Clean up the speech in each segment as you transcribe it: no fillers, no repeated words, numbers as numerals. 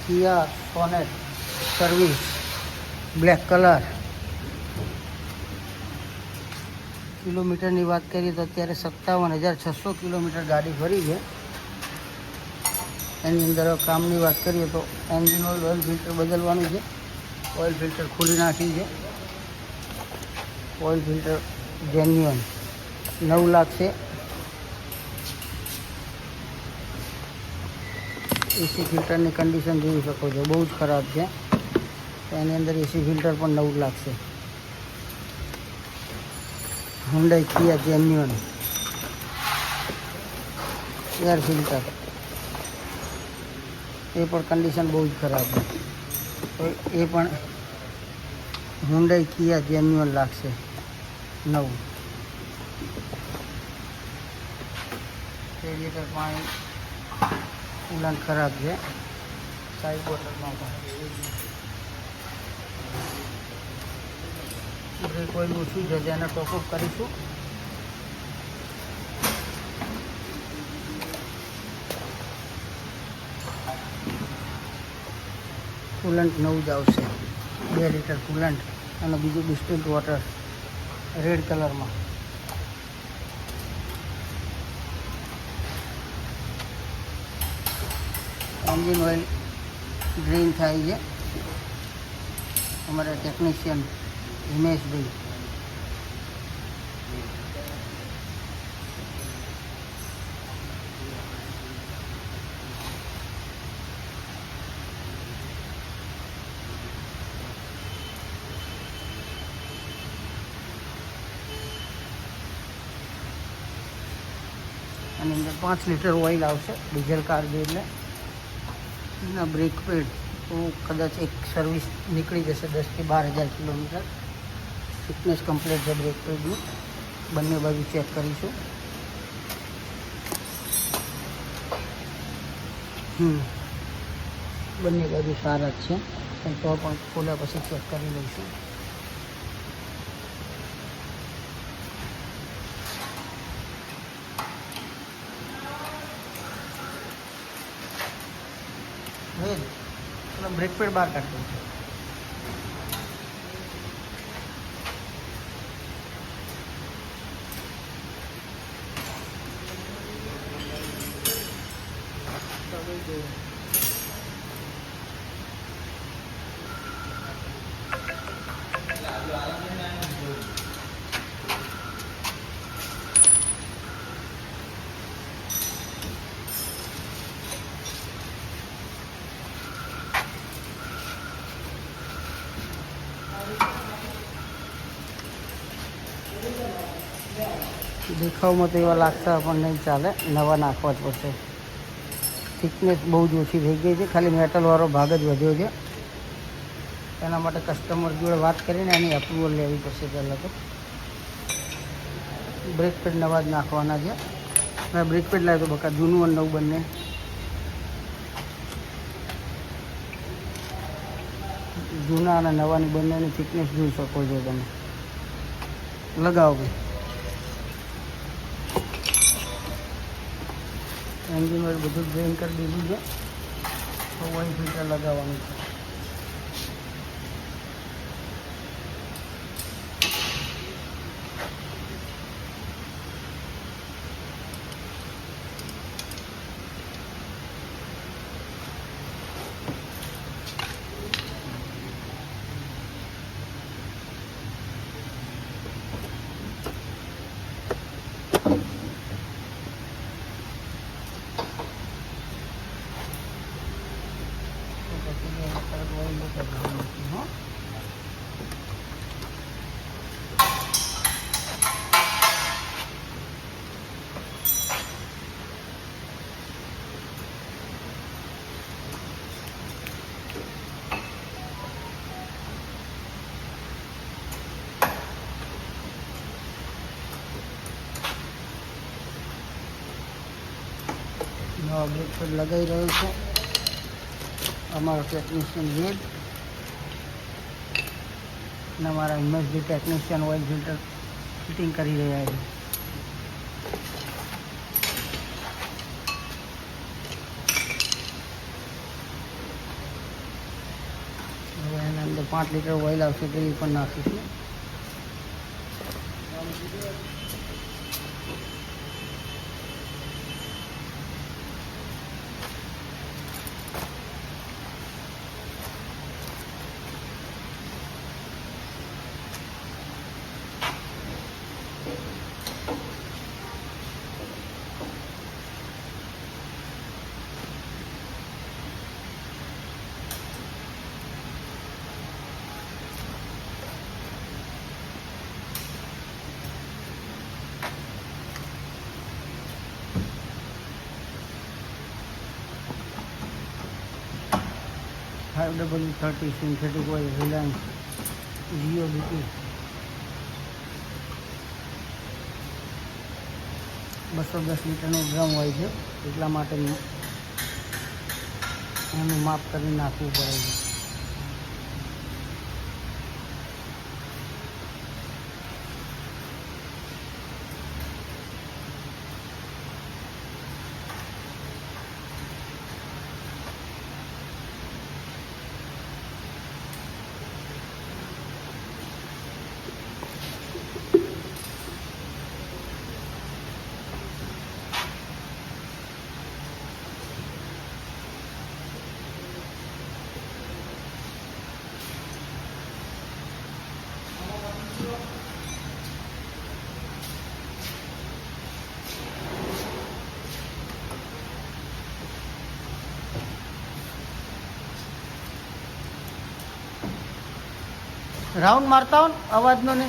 કિયા sonnet service black colour. કિલોમીટરની વાત કરીએ તો અત્યારે 57,600 કિલોમીટર ગાડી ફરી છે. એની અંદર કામની વાત કરીએ તો એન્જિન ઓઇલ ફિલ્ટર બદલવાનું છે. ઓઇલ ફિલ્ટર ખોલી નાખ્યું છે. ઓઇલ ફિલ્ટર જેન્યુઅન 9 લાખ છે. એસી ફિલ્ટરની કન્ડિશન જોઈ શકો છો, બહુ જ ખરાબ છે. એની અંદર એસી ફિલ્ટર પણ 9 લાખ છે. Hyundai Kia genuine air filter, એ પણ કન્ડિશન બહુ જ ખરાબ છે. તો એ પણ Hyundai Kia જેન્યુઅન લાગશે 9. રેડિએટર પાણી કુલન્ટ ખરાબ છે. સાઈડ બોટલમાં બ્રેક ઓઇલ ઓછું છે, જેને ટોપઅપ કરીશું. કુલન્ટ નવું જ આવશે, 2 લીટર કુલન્ટ અને બીજું ડિસ્ટિલ્ડ વોટર રેડ કલરમાં. એન્જિન ઓઇલ ડ્રેન થાય છે. અમારા ટેકનિશિયન હિમેશભાઈ. આની અંદર 5 લીટર ઓઇલ આવશે, ડીઝલ કાર છે એટલે. એના બ્રેક પેડ તો કદાચ એક સર્વિસ નીકળી જશે 10,000 થી 12,000 કિલોમીટર. ફિટનેસ કમ્પ્લીટ છે બ્રેક પેડની. બંને બાજુ ચેક કરીશું. બંને બાજુ સારા જ છે, પણ તો પણ ખોલ્યા પછી ચેક કરી લઈશું. બ્રેક પેડ બહાર કાઢી દઉં. દેખાવમાં તો એવા લાગતા પણ નહીં ચાલે, નવા નાખવા જ પડશે. થિકનેસ બહુ જ ઓછી થઈ ગઈ છે, ખાલી મેટલવાળો ભાગ જ વધ્યો છે. એના માટે કસ્ટમર જોડે વાત કરીને એની એપ્રુવલ લેવી પડશે. પહેલાં તો બ્રેક પેડ નવા જ નાખવાના છે. મેં બ્રેક પેડ લાવ્યો તો બકા જૂનું અને નવું બંને. જૂના અને નવાની બંનેની થિકનેસ જોઈ શકો છો તમે. લગાવો ભાઈ. એન્જિન ઓઇલ બધું ડ્રેન કરી દીધું છે. તો ઓઇલ ફિલ્ટર લગાવવાનું છે. નવા બ્રેક પેડ લગાવી રહ્યો છે અમારો ટેકનિશિયન વેદ અને અમારા હિમેશજી ટેકનિશિયન ઓઇલ ફિલ્ટર ફિટિંગ કરી રહ્યા છે. 5 લીટર ઓઇલ આવશે તે પણ નાખીશું. FW30 synthetic oil Reliance Jio BT 210 લીટરનું ડ્રમ હોય છે, એટલા માટે એનું માપ કરી નાખવું પડે છે. રાઉન્ડ મારતા હો ને અવાજનો ને.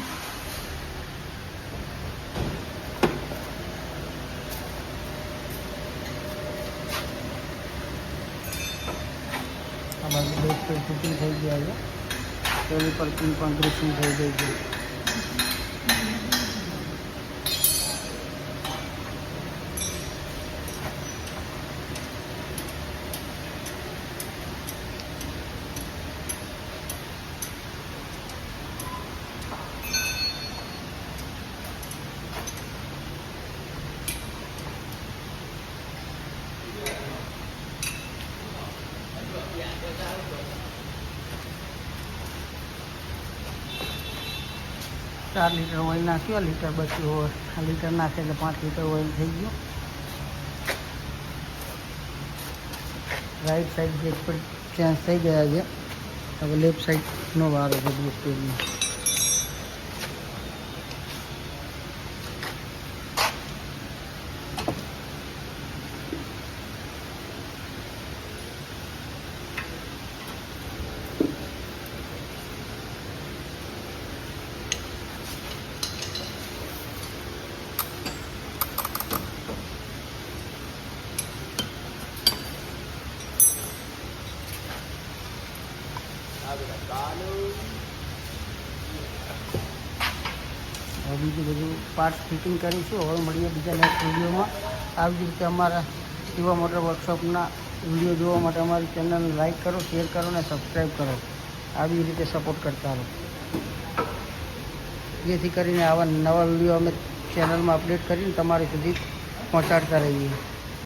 આ બાજુ બેક પર ફિટિંગ થઈ ગયા છે, તેની પર પિન પણ ગ્રીસિંગ થઈ ગઈ છે. ચાર લીટર ઓઇલ નાખ્યું, લીટર બચ્યું હોય. આ લીટર નાખે એટલે 5 લીટર ઓઇલ થઈ ગયું. રાઈટ સાઈડ બ્રેક પર ચેન્જ થઈ ગયા છે. હવે લેફ્ટ સાઈડનો વારો છે બ્રેક પેડનો. હવે બીજું બધું પાર્ટ્સ ફિટિંગ કરીશું. હવે મળીએ બીજા નેક્સ્ટ વિડીયોમાં. આવી જ રીતે અમારા શિવા મોટર વર્કશોપના વિડીયો જોવા માટે અમારી ચેનલને લાઈક કરો, શેર કરો અને સબસ્ક્રાઈબ કરો. આવી રીતે સપોર્ટ કરતા રહો, જેથી કરીને આવા નવા વિડીયો અમે ચેનલમાં અપડેટ કરીને તમારી સુધી પહોંચાડતા રહીએ.